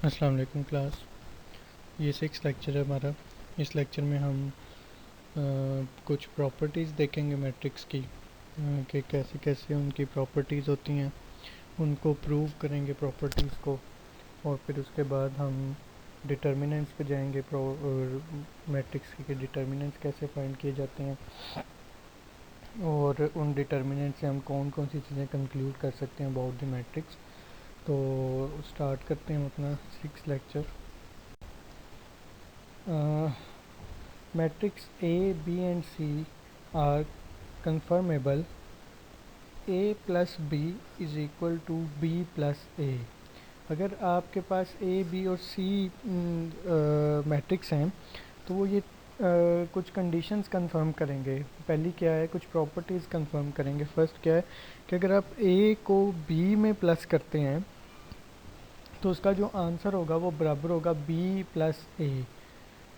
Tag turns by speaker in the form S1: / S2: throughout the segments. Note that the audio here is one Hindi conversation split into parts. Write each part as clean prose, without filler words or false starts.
S1: अस्सलाम वालेकुम क्लास। ये 6 लेक्चर है हमारा। इस लेक्चर में हम कुछ प्रॉपर्टीज़ देखेंगे मैट्रिक्स की, कि कैसे कैसे उनकी प्रॉपर्टीज़ होती हैं, उनको प्रूव करेंगे प्रॉपर्टीज़ को। और फिर उसके बाद हम डिटर्मिनेंट्स पे जाएंगे, मैट्रिक्स के डिटर्मिनेंट्स कैसे फाइंड किए जाते हैं, और उन डिटर्मिनेंट से हम कौन कौन सी चीज़ें कंक्लूड कर सकते हैं अबाउट द मैट्रिक्स। तो स्टार्ट करते हैं अपना 6 lecture. Matrix A, B and C are conformable. A plus B is equal to B plus A. अगर आपके पास A, B और C मैट्रिक्स हैं तो वो ये कुछ कंडीशंस कंफर्म करेंगे। पहली क्या है, कुछ प्रॉपर्टीज़ कंफर्म करेंगे। फर्स्ट क्या है कि अगर आप A को B में प्लस करते हैं तो उसका जो आंसर होगा वो बराबर होगा B प्लस A।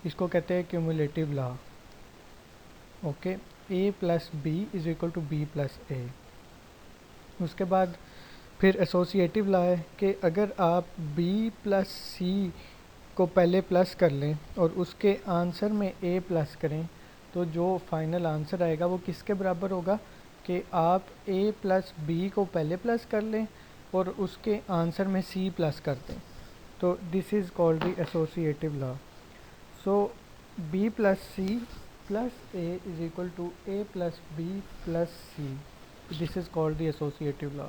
S1: इसको कहते हैं cumulative law. Okay, A plus B is equal to B plus A. उसके बाद फिर एसोसिएटिव लॉ है कि अगर आप बी प्लस सी को पहले प्लस कर लें और उसके आंसर में ए प्लस करें तो जो फाइनल आंसर आएगा वो किसके बराबर होगा कि आप ए प्लस बी को पहले प्लस कर लें और उसके आंसर में सी प्लस कर दें। तो this is called the associative law. So b plus c plus a is equal to a plus b plus c. This is called the associative law.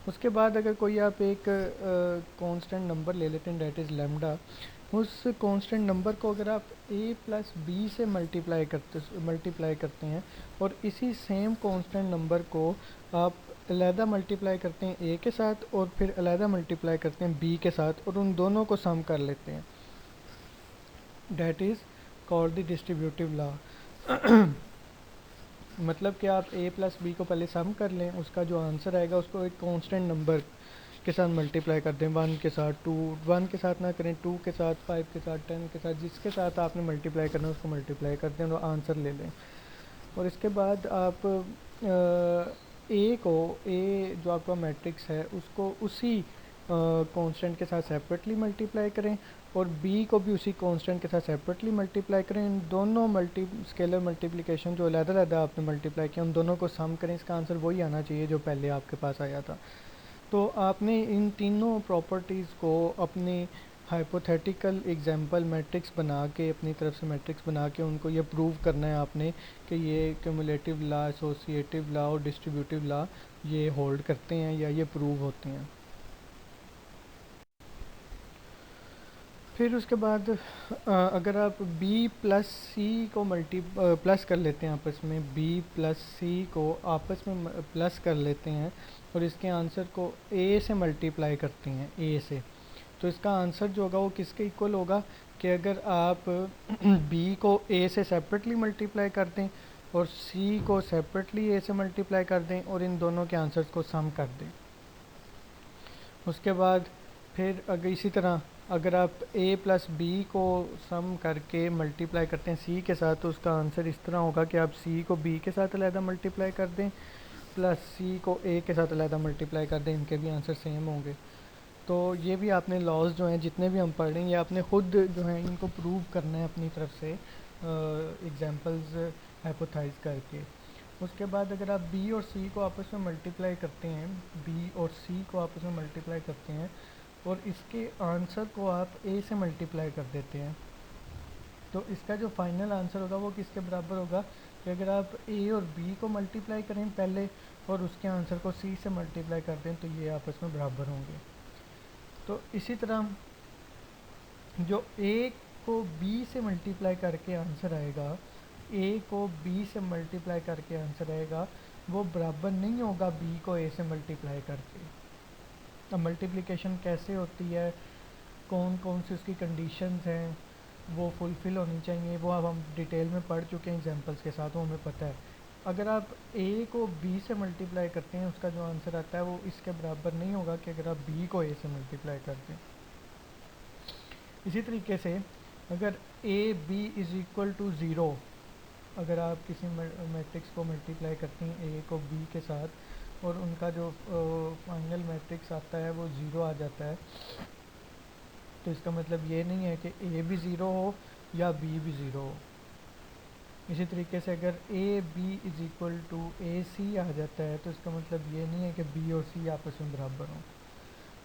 S1: उसके बाद अगर कोई आप एक कांस्टेंट नंबर ले लेते हैं, डेट इज़ लैम्डा। उस कांस्टेंट नंबर को अगर आप a प्लस बी से मल्टीप्लाई करते हैं और इसी सेम कांस्टेंट नंबर को आप अलहदा मल्टीप्लाई करते हैं a के साथ और फिर अलहदा मल्टीप्लाई करते हैं b के साथ और उन दोनों को सम कर लेते हैं, that is called the distributive law. मतलब कि आप a प्लस बी को पहले सम कर लें, उसका जो आंसर आएगा उसको एक कांस्टेंट नंबर के साथ मल्टीप्लाई कर दें, 1 के साथ, 2, 1 के साथ ना करें, 2 के साथ, 5 के साथ, 10 के साथ, जिसके साथ आपने मल्टीप्लाई करना है उसको मल्टीप्लाई कर दें और आंसर ले लें। और इसके बाद आप ए को, ए जो आपका मैट्रिक्स है उसको उसी कांस्टेंट के साथ सेपरेटली मल्टीप्लाई करें और b को भी उसी कांस्टेंट के साथ सेपरेटली मल्टीप्लाई करें। इन दोनों स्केलर मल्टीप्लिकेशन जो अलग-अलग आपने मल्टीप्लाई किया उन दोनों को सम करें, इसका आंसर वही आना चाहिए जो पहले आपके पास आया था। तो आपने इन तीनों प्रॉपर्टीज़ को अपनी हाइपोथेटिकल एग्जांपल मैट्रिक्स बना के, अपनी तरफ से मैट्रिक्स बना के उनको ये प्रूव करना है आपने कि ये क्यूमुलेटिव लॉ, एसोसिएटिव लॉ और डिस्ट्रीब्यूटिव लॉ ये होल्ड करते हैं या ये प्रूव होते हैं। फिर उसके बाद अगर आप b प्लस सी को प्लस कर लेते हैं, आपस में b प्लस सी को आपस में प्लस कर लेते हैं और इसके आंसर को a से मल्टीप्लाई करते हैं, a से, तो इसका आंसर जो होगा वो किसके इक्वल होगा कि अगर आप b को a से सेपरेटली मल्टीप्लाई कर दें और c को सेपरेटली a से मल्टीप्लाई कर दें और इन दोनों के आंसर्स को सम कर दें। उसके बाद फिर अगर इसी तरह अगर आप a प्लस बी को सम करके मल्टीप्लाई करते हैं c के साथ तो उसका आंसर इस तरह होगा कि आप c को b के साथ अलहदा मल्टीप्लाई कर दें प्लस c को a के साथ अलहदा मल्टीप्लाई कर दें, इनके भी आंसर सेम होंगे। तो ये भी आपने लॉज जो हैं जितने भी हम पढ़ रहे हैं ये आपने खुद जो है इनको प्रूव करना है अपनी तरफ से एग्जांपल्स हाइपोथेसाइज करके। उसके बाद अगर आप b और c को आपस में मल्टीप्लाई करते हैं, b और c को आपस में मल्टीप्लाई करते हैं और इसके आंसर को आप a से मल्टीप्लाई कर देते हैं तो इसका जो फाइनल आंसर होगा वो किसके बराबर होगा कि अगर आप a और b को मल्टीप्लाई करें पहले और उसके आंसर को c से मल्टीप्लाई कर दें तो ये आपस में बराबर होंगे। तो इसी तरह जो a को b से मल्टीप्लाई करके आंसर आएगा, a को b से मल्टीप्लाई करके आंसर आएगा, वो बराबर नहीं होगा b को a से मल्टीप्लाई करके। अब मल्टीप्लिकेशन कैसे होती है, कौन कौन सी उसकी कंडीशंस हैं वो फुलफ़िल होनी चाहिए, वो अब हम डिटेल में पढ़ चुके हैं एग्जांपल्स के साथ, वो हमें पता है। अगर आप a को b से मल्टीप्लाई करते हैं उसका जो आंसर आता है वो इसके बराबर नहीं होगा कि अगर आप b को a से मल्टीप्लाई कर दें। इसी तरीके से अगर a b is equal to zero, अगर आप किसी मैट्रिक्स को मल्टीप्लाई करते हैं a को b के साथ और उनका जो फाइनल मैट्रिक्स आता है वो ज़ीरो आ जाता है तो इसका मतलब ये नहीं है कि ए भी ज़ीरो हो या बी भी ज़ीरो हो। इसी तरीके से अगर A B is equal to A C आ जाता है तो इसका मतलब ये नहीं है कि बी और सी आपस में बराबर हों।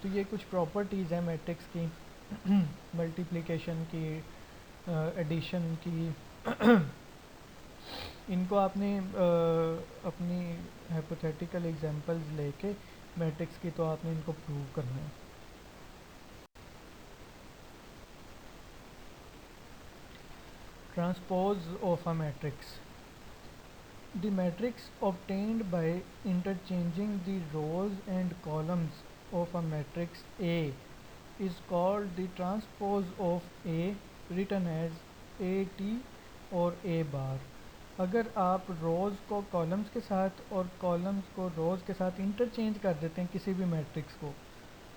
S1: तो ये कुछ प्रॉपर्टीज़ हैं मैट्रिक्स की, मल्टीप्लिकेशन की, एडिशन की। इनको आपने अपनी हाइपोथेटिकल एग्जांपल्स लेके मैट्रिक्स की तो आपने इनको प्रूव करना है। Transpose of a matrix, the matrix obtained by interchanging the rows and columns of a matrix A is called the transpose of A, written as AT और A bar। अगर आप रोज़ को कॉलम्स के साथ और कॉलम्स को रोज़ के साथ इंटरचेंज कर देते हैं किसी भी मैट्रिक्स को,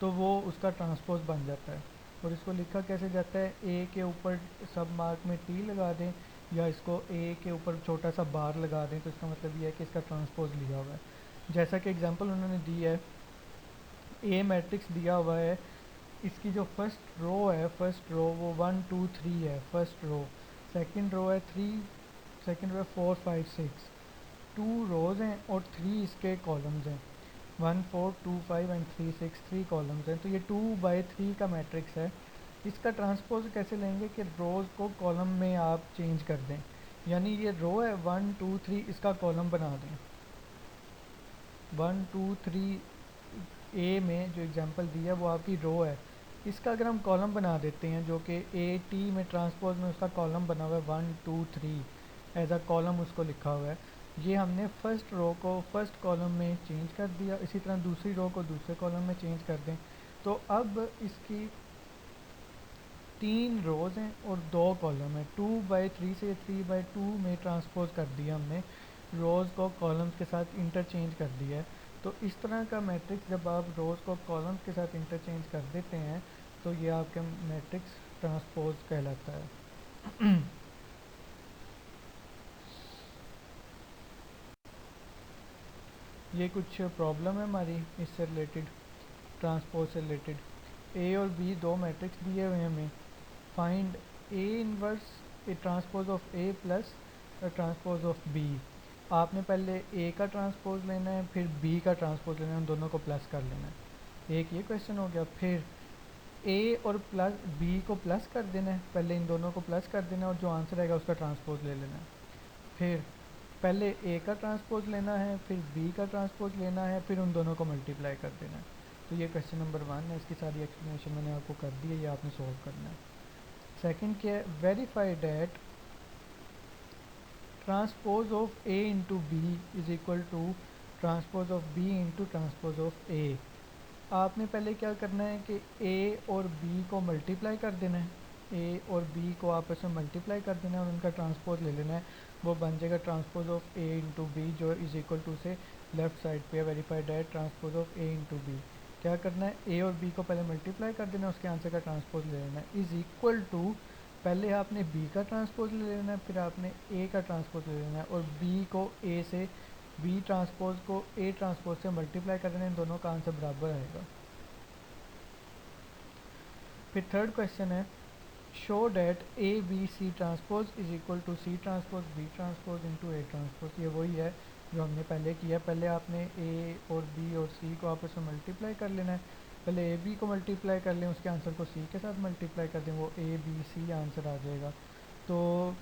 S1: तो वो उसका ट्रांसपोज बन जाता है। और इसको लिखा कैसे जाता है, ए के ऊपर सब मार्क में टी लगा दें या इसको ए के ऊपर छोटा सा बार लगा दें, तो इसका मतलब ये है कि इसका ट्रांसपोज लिया हुआ है। जैसा कि एग्जांपल उन्होंने दी है, ए मैट्रिक्स दिया हुआ है, इसकी जो फर्स्ट रो है, फर्स्ट रो वो 1 2 3 है फर्स्ट रो, सेकंड रो है 3, सेकंड रो है 4 5 6, टू रोज़ हैं और 3 इसके कॉलम्स हैं, 1 4 2 5 एंड 3 6, 3 कॉलम्स हैं। तो ये 2/3 का मैट्रिक्स है। इसका ट्रांसपोज कैसे लेंगे कि रोज़ को कॉलम में आप चेंज कर दें, यानी ये रो है 1 2 3, इसका कॉलम बना दें 1 2 3। ए में जो एग्जांपल दिया वो आपकी रो है, इसका अगर हम कॉलम बना देते हैं जो कि ए टी में ट्रांसपोज में उसका कॉलम बना हुआ है 1 2 3, एज अ कॉलम उसको लिखा हुआ है। ये हमने फर्स्ट रो को फर्स्ट कॉलम में चेंज कर दिया, इसी तरह दूसरी रो को दूसरे कॉलम में चेंज कर दें। तो अब इसकी 3 रोज़ हैं और 2 कॉलम है, 2/3 से 3/2 में ट्रांसपोज कर दिया हमने, रोज़ को कॉलम्स के साथ इंटरचेंज कर दिया है। तो इस तरह का मैट्रिक्स जब आप रोज़ को कॉलम्स के साथ इंटरचेंज कर देते हैं तो ये आपका मैट्रिक्स ट्रांसपोज कहलाता है। ये कुछ प्रॉब्लम है हमारी इससे रिलेटेड, ट्रांसपोज से रिलेटेड। ए और बी दो मैट्रिक्स दिए हुए हैं हमें, find A inverse A transpose of A plus transpose of B. आपने पहले ए का ट्रांसपोज लेना है, फिर बी का ट्रांसपोज लेना है, उन दोनों को प्लस कर लेना है। एक ये क्वेश्चन हो गया। फिर ए और प्लस बी को प्लस कर देना है, पहले इन दोनों को प्लस कर देना है और जो आंसर आएगा उसका ट्रांसपोज ले लेना है। फिर पहले ए का ट्रांसपोज लेना है, फिर बी का ट्रांसपोज लेना है, फिर उन दोनों को मल्टीप्लाई कर देना है। तो ये क्वेश्चन नंबर 1 है, इसकी सारी एक्सप्लेनेशन मैंने आपको कर दी है, ये आपने सॉल्व करना है। सेकंड क्या है, verify that transpose of A into B is equal to transpose of B into transpose of A. आपने पहले क्या करना है कि ए और बी को मल्टीप्लाई कर देना है, ए और बी को आपस में मल्टीप्लाई कर देना है और उनका ट्रांसपोज ले लेना है। वो बन जाएगा transpose of A into B, जो इज इक्वल टू से लेफ्ट साइड पे वेरीफाइड है transpose of A into B. क्या करना है, ए और बी को पहले मल्टीप्लाई कर देना है, उसके आंसर का ट्रांसपोज ले लेना है, इज इक्वल टू पहले आपने बी का ट्रांसपोज ले लेना है, फिर आपने ए का ट्रांसपोज ले लेना है और बी को ए से, बी ट्रांसपोज को ए ट्रांसपोज से मल्टीप्लाई कर देना है, इन दोनों का आंसर बराबर आएगा। फिर थर्ड क्वेश्चन है, show that A B C transpose is equal to C transpose B transpose into A transpose. ये वही है जो हमने पहले किया, पहले आपने ए और बी और सी को आपस में मल्टीप्लाई कर लेना है, पहले ए बी को मल्टीप्लाई कर लें, उसके आंसर को सी के साथ मल्टीप्लाई कर दें, वो ए बी सी आंसर आ जाएगा। तो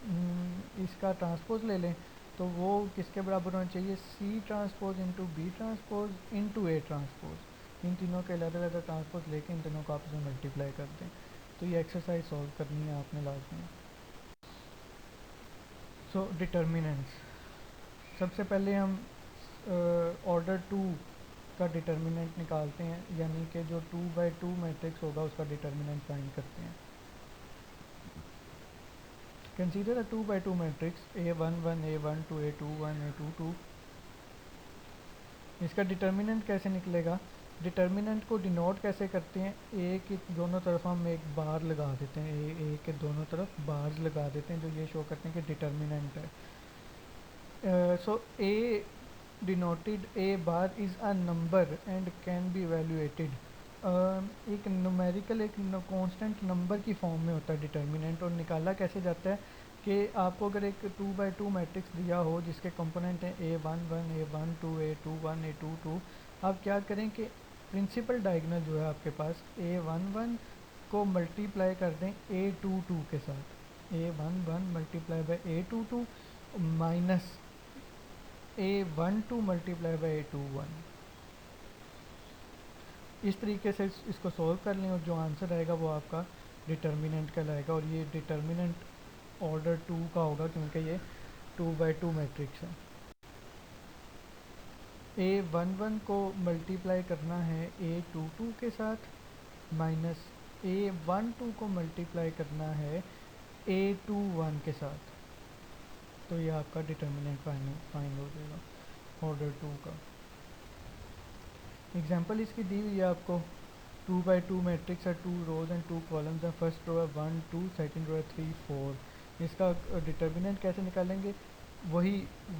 S1: इसका ट्रांसपोज ले लें तो वो किसके बराबर होना चाहिए, C transpose into B transpose into A transpose. इन तीनों के अलग अलग ट्रांसपोज लेके इन तीनों को आपस में मल्टीप्लाई कर दें। तो ये एक्सरसाइज सॉल्व करनी है आपने लाजमी। सो डिटर्मिनेंट्स, सबसे पहले हम ऑर्डर 2 का डिटर्मिनेंट निकालते हैं, यानी कि जो 2/2 मैट्रिक्स होगा उसका डिटर्मिनेंट फाइंड करते हैं। Consider a 2/2 matrix A11 A12 A21 A22। इसका डिटर्मिनेंट कैसे निकलेगा, डिटर्मिनेंट को डिनोट कैसे करते हैं, ए की दोनों तरफ हम एक बार लगा देते हैं, ए के दोनों तरफ बार्स लगा देते हैं जो ये शो करते हैं कि डिटर्मिनेंट है। So A denoted, A bar is a number and can be evaluated. एक न्यूमेरिकल एक कांस्टेंट नंबर की फॉर्म में होता है डिटर्मिनेंट, और निकाला कैसे जाता है कि आपको अगर एक 2 by 2 मैट्रिक्स दिया हो जिसके कंपोनेंट हैं A11 A12 A21 A22, आप क्या करें कि प्रिंसिपल डायगोनल जो है आपके पास A11 को मल्टीप्लाई कर दें A22 के साथ, A11 multiply by A22 minus A12 multiply by A21। इस तरीके से इसको सॉल्व कर लें और जो आंसर आएगा वो आपका डिटर्मिनेंट कहलाएगा, और ये डिटर्मिनेंट ऑर्डर 2 का होगा क्योंकि ये 2 by 2 मैट्रिक्स है। A11 को मल्टीप्लाई करना है A22 के साथ माइनस A12 को मल्टीप्लाई करना है A21 के साथ, तो ये आपका डिटर्मिनेंट फाइंड हो जाएगा ऑर्डर 2 का। एग्जांपल इसकी दी हुई है आपको, 2 by 2 मैट्रिक्स है, 2 रोज एंड 2 कॉलम्स है, फर्स्ट रो है 1 2, सेकंड रो है 3 4। इसका डिटर्मिनेंट कैसे निकालेंगे, वही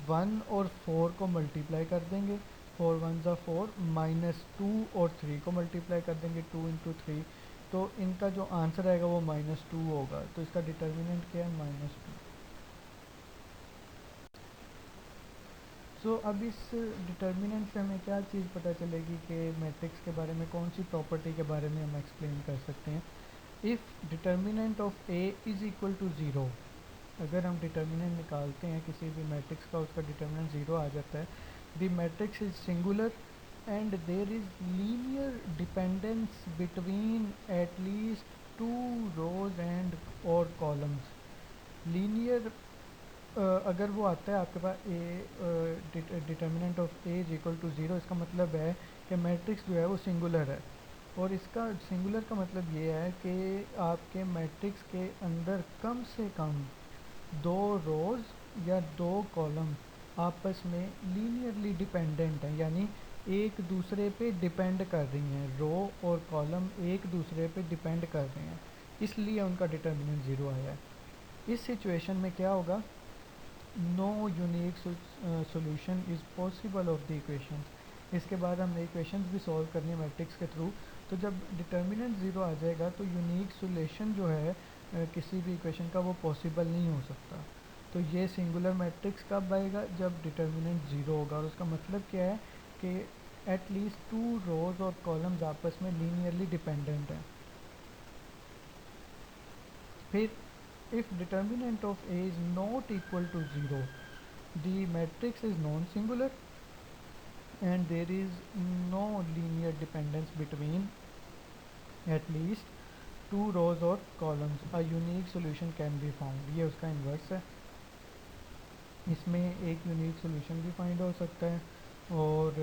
S1: 1 और 4 को मल्टीप्लाई कर देंगे, 4 1 ज़ा 4 माइनस 2 और 3 को मल्टीप्लाई कर देंगे 2 इंटू 3, तो इनका जो आंसर आएगा वो -2 होगा, तो इसका डिटर्मिनेंट क्या है -2। अब इस डिटर्मिनेंट से हमें क्या चीज़ पता चलेगी कि मैट्रिक्स के बारे में कौन सी प्रॉपर्टी के बारे में हम एक्सप्लेन कर सकते हैं। If determinant of A is equal to zero, अगर हम डिटर्मिनेंट निकालते हैं किसी भी मैट्रिक्स का, उसका डिटर्मिनेंट ज़ीरो आ जाता है, the matrix is singular and there is linear dependence between at least 2 rows and और कॉलम्स। लीनियर अगर वो आता है आपके पास A determinant of A is equal to zero, इसका मतलब है कि मैट्रिक्स जो है वो सिंगुलर है, और इसका सिंगुलर का मतलब ये है कि आपके मैट्रिक्स के अंदर कम से कम 2 रोज़ या 2 कॉलम आपस में लीनियरली डिपेंडेंट हैं, यानी एक दूसरे पे डिपेंड कर रही हैं, रो और कॉलम एक दूसरे पे डिपेंड कर रहे हैं, इसलिए उनका डिटर्मिनेंट ज़ीरो आया है। इस सिचुएशन में क्या होगा, no unique solution is possible of the equation. इसके बाद हमने इक्वेशंस भी सॉल्व करनी है मैट्रिक्स के थ्रू, तो जब डिटर्मिनेंट ज़ीरो आ जाएगा तो यूनिक सोल्यूशन जो है किसी भी इक्वेशन का वो पॉसिबल नहीं हो सकता। तो ये सिंगुलर मैट्रिक्स कब आएगा, जब डिटर्मिनेंट ज़ीरो होगा, और उसका मतलब क्या है कि एट लीस्ट 2 रोज और कॉलम्स आपस में लीनियरली डिपेंडेंट हैं। फिर if determinant of A is not equal to 0, the matrix is non-singular and there is no linear dependence between at least 2 rows or columns, a unique solution can be found। ये उसका इन्वर्स है, इसमें एक यूनिक सोल्यूशन भी फाइंड हो सकता है और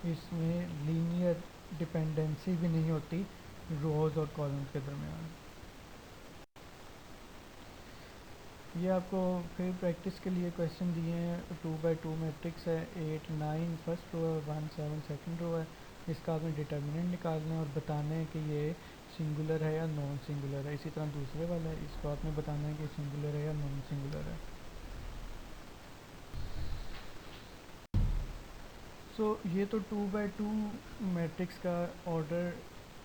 S1: इसमें लीनियर डिपेंडेंसी भी नहीं होती रोज़ और कॉलम्स के दरमियान। ये आपको फिर प्रैक्टिस के लिए क्वेश्चन दिए हैं, 2 by 2 मैट्रिक्स है, 8 9 फर्स्ट रो है, 1 7 सेकंड रो है, इसका आपने डिटर्मिनेंट निकालना है और बताना है कि ये सिंगुलर है या नॉन सिंगुलर है। इसी तरह दूसरे वाला है, इसको आपने बताना है कि सिंगुलर है या नॉन सिंगुलर है। ये तो 2 by 2 मैट्रिक्स का ऑर्डर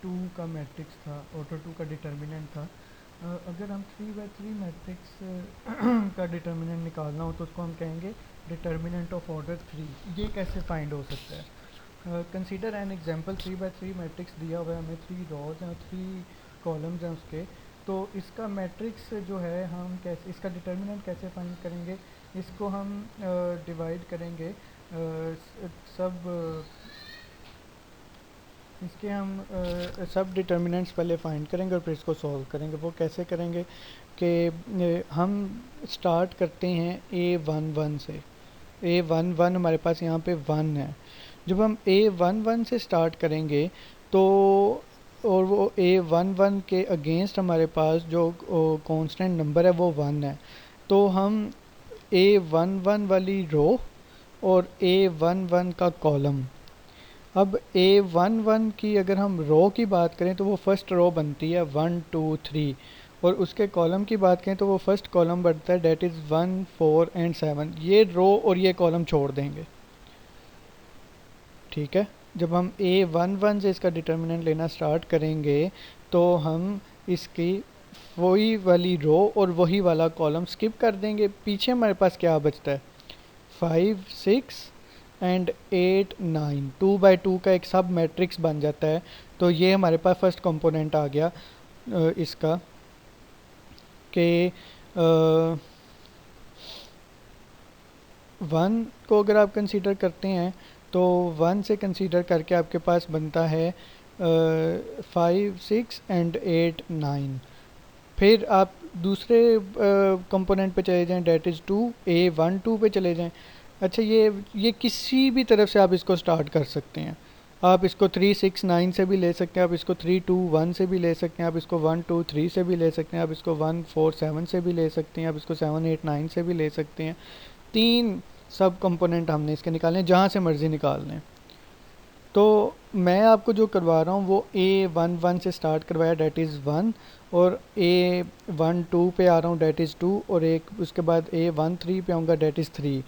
S1: 2 का मैट्रिक्स था, ऑर्डर 2 का डिटर्मिनेंट था। अगर हम 3 by 3 मैट्रिक्स का डिटर्मिनेंट निकालना हो तो उसको हम कहेंगे डिटर्मिनेंट ऑफ ऑर्डर 3। ये कैसे फाइंड हो सकता है, consider an example, 3 by 3 matrix दिया हुआ है हमें, 3 रोज हैं और 3 कॉलम्स हैं उसके, तो इसका मैट्रिक्स जो है हम कैसे, इसका डिटर्मिनेंट कैसे फाइंड करेंगे, इसको हम डिवाइड करेंगे सब इसके हम सब डिटर्मिनेंट्स पहले फाइंड करेंगे और फिर इसको सॉल्व करेंगे। वो कैसे करेंगे कि हम स्टार्ट करते हैं A11 से, A11 हमारे पास यहाँ पे 1 है, जब हम A11 से स्टार्ट करेंगे तो और वो A11 के अगेंस्ट हमारे पास जो कांस्टेंट नंबर है वो 1 है, तो हम A11 वाली रो और A11 का कॉलम, अब A11 की अगर हम रो की बात करें तो वो फर्स्ट रो बनती है 1 2 3, और उसके कॉलम की बात करें तो वो फर्स्ट कॉलम बनता है डेट इज़ 1 4 एंड 7। ये रो और ये कॉलम छोड़ देंगे, ठीक है। जब हम A11 से इसका डिटर्मिनेंट लेना स्टार्ट करेंगे तो हम इसकी वही वाली रो और वही वाला कॉलम स्किप कर देंगे। पीछे हमारे पास क्या बचता है, 5 6 एंड 8 9, 2 बाई 2 का एक सब मैट्रिक्स बन जाता है। तो ये हमारे पास फर्स्ट कंपोनेंट आ गया इसका कि 1 को अगर आप कंसीडर करते हैं तो 1 से कंसीडर करके आपके पास बनता है 5 6 एंड 8 9। फिर आप दूसरे कंपोनेंट पे चले जाएं, डेट इज़ 2 A12 पे चले जाएं। अच्छा, ये किसी भी तरफ से आप इसको स्टार्ट कर सकते हैं। आप इसको 3 6 9 से भी ले सकते हैं, आप इसको 3 2 1 से भी ले सकते हैं, आप इसको 1 2 3 से भी ले सकते हैं, आप इसको 1 4 7 से भी ले सकते हैं, आप इसको 7 8 9 से भी ले सकते हैं। 3 सब कंपोनेंट हमने इसके निकालने, जहाँ से मर्ज़ी निकाल लें। तो मैं आपको जो करवा रहा हूँ वो A11 से स्टार्ट करवाया, डेट इज़ 1, और A12 पे आ रहा हूँ, डेट इज़ 2, और एक उसके बाद A13 पे आऊँगा, डेट इज़ 3।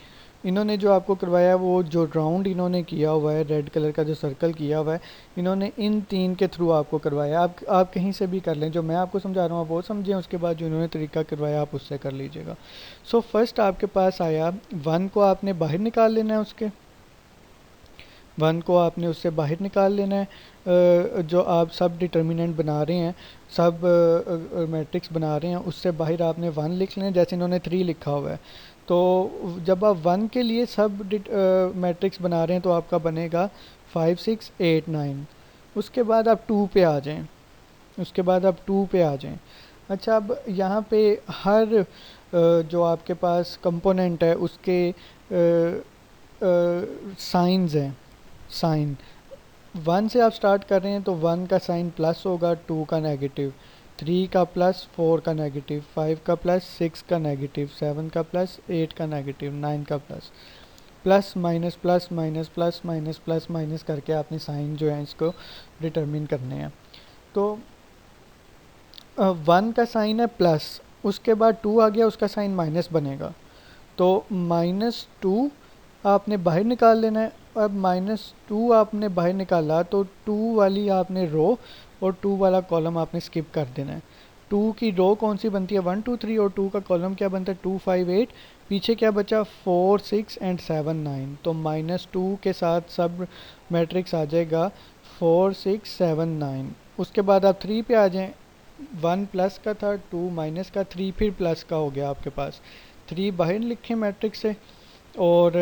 S1: इन्होंने जो आपको करवाया वो जो राउंड इन्होंने किया हुआ है, रेड कलर का जो सर्कल किया हुआ है, इन्होंने इन 3 के थ्रू आपको करवाया। आप कहीं से भी कर लें, जो मैं आपको समझा रहा हूँ आप वो समझें, उसके बाद जो इन्होंने तरीका करवाया आप उससे कर लीजिएगा। सो फर्स्ट आपके पास आया 1 को आपने बाहर निकाल लेना है, उसके 1 को आपने उससे बाहर निकाल लेना है। जो आप सब डिटर्मिनेंट बना रहे हैं, सब मैट्रिक्स बना रहे हैं, उससे बाहर आपने 1 लिख लेना, जैसे इन्होंने 3 लिखा हुआ है। तो जब आप 1 के लिए सब मैट्रिक्स बना रहे हैं तो आपका बनेगा 5 6 8 9। उसके बाद आप 2 पे आ जाएं, उसके बाद आप 2 पे आ जाएं। अच्छा, अब यहाँ पे हर जो आपके पास कंपोनेंट है उसके साइंस हैं। साइन 1 से आप स्टार्ट कर रहे हैं तो 1 का साइन प्लस होगा, 2 का नेगेटिव, 3 का प्लस, 4 का नेगेटिव, 5 का प्लस, 6 का नेगेटिव, 7 का प्लस, 8 का नेगेटिव, 9 का plus. Plus minus plus minus plus minus plus minus करके आपने साइन जो है इसको डिटरमिन करने हैं। तो 1 का साइन है प्लस, उसके बाद 2 आ गया, उसका साइन माइनस बनेगा। तो -2 आपने बाहर निकाल लेना है। अब -2 आपने बाहर निकाला तो 2 वाली आपने रो और 2 वाला कॉलम आपने स्किप कर देना है। 2 की रो कौन सी बनती है, 1 2 3, और 2 का कॉलम क्या बनता है, 2 5 8। पीछे क्या बचा, 4 6 एंड 7 9। तो -2 के साथ सब मैट्रिक्स आ जाएगा 4 6 7 9। उसके बाद आप 3 पे आ जाएं। 1 प्लस का था, 2 माइनस का, 3 फिर प्लस का हो गया आपके पास। 3 बाहर लिखें मैट्रिक्स से, और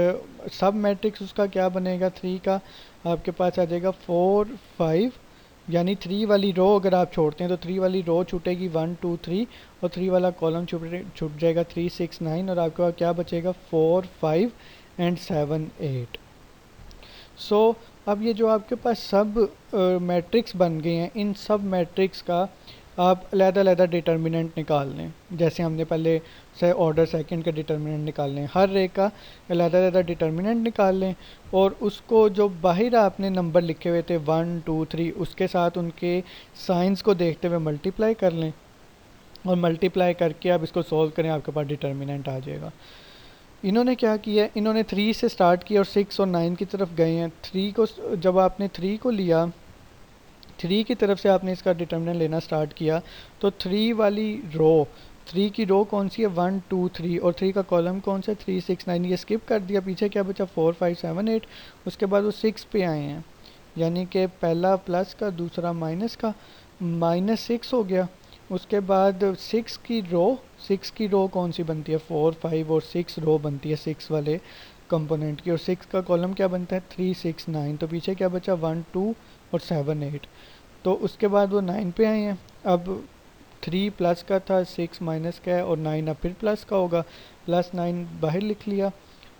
S1: सब मैट्रिक्स उसका क्या बनेगा, 3 का आपके पास आ जाएगा 4 5, यानी 3 वाली रो अगर आप छोड़ते हैं तो 3 वाली रो छूटेगी 1 2 3, और 3 वाला कॉलम छूट जाएगा 3 6 9, और आपके पास क्या बचेगा 4 5 एंड 7 8। सो अब ये जो आपके पास सब मैट्रिक्स बन गए हैं, इन सब मैट्रिक्स का आप अलग-अलग डिटर्मिनेंट निकाल लें। जैसे हमने पहले से ऑर्डर सेकंड का डिटर्मिनेंट निकाल लें, हर रे का अलग-अलग डिटर्मिनेंट निकाल लें, और उसको जो बाहर आपने नंबर लिखे हुए थे 1 2 3, उसके साथ उनके साइंस को देखते हुए मल्टीप्लाई कर लें, और मल्टीप्लाई करके आप इसको सॉल्व करें, आपके पास डिटर्मिनेंट आ जाएगा। इन्होंने क्या किया, इन्होंने 3 से स्टार्ट किया और 6 और 9 की तरफ गए हैं। 3 को, जब आपने 3 को लिया, 3 की तरफ से आपने इसका डिटर्मिनेंट लेना स्टार्ट किया, तो 3 वाली रो, 3 की रो कौन सी है, 1 2 3, और 3 का कॉलम कौन सा है, 3 6 9। ये स्किप कर दिया, पीछे क्या बचा 4 5 7 8। उसके बाद वो 6 पे आए हैं, यानी कि पहला प्लस का, दूसरा माइनस का, -6 हो गया। उसके बाद 6 की रो कौन सी बनती है, 4 5 और 6 रो बनती है 6 वाले कंपोनेंट की, और 6 का कॉलम क्या बनता है, 3 6 9। तो पीछे क्या बचा 1 2 और 7 8। तो उसके बाद वो 9 पे आए हैं। अब 3 प्लस का था, 6 माइनस का है, और 9 अब फिर प्लस का होगा, प्लस 9 बाहर लिख लिया,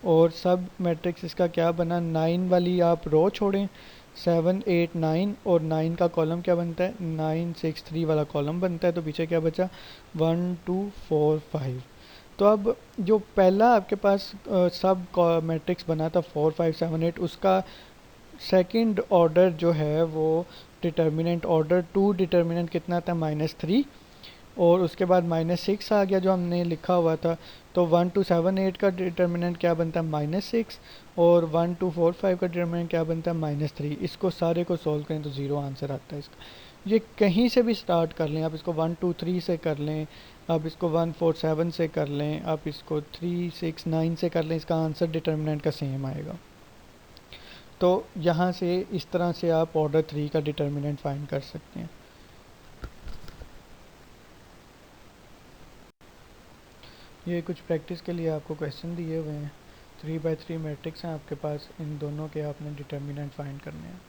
S1: और सब मैट्रिक्स इसका क्या बना, 9 वाली आप रो छोड़ें, 7 8 9, और 9 का कॉलम क्या बनता है, 9 6 3 वाला कॉलम बनता है। तो पीछे क्या बचा 1 2 4 5। तो अब जो पहला आपके पास सब मैट्रिक्स बना था 4 5 7 8, उसका सेकंड ऑर्डर जो है वो डिटर्मिनेंट ऑर्डर 2 डिटर्मिनेंट कितना था, -3। और उसके बाद -6 आ गया जो हमने लिखा हुआ था। तो 1 to 7 8 का डिटर्मिनेंट क्या बनता है -6, और 1 to 4 5 का डिटर्मिनेंट क्या बनता है -3। इसको सारे को सॉल्व करें तो 0 आंसर आता है इसका। ये कहीं से भी स्टार्ट कर लें, आप इसको 1 2 3 से कर लें, आप इसको 1 4 7 से कर लें, आप इसको 3 6 9 से कर लें, इसका आंसर डिटर्मिनेंट का सेम आएगा। तो यहाँ से इस तरह से आप ऑर्डर 3 का डिटर्मिनेंट फाइंड कर सकते हैं। ये कुछ प्रैक्टिस के लिए आपको क्वेश्चन दिए हुए हैं। 3 by 3 मैट्रिक्स हैं आपके पास, इन दोनों के आपने डिटर्मिनेंट फाइंड करने हैं।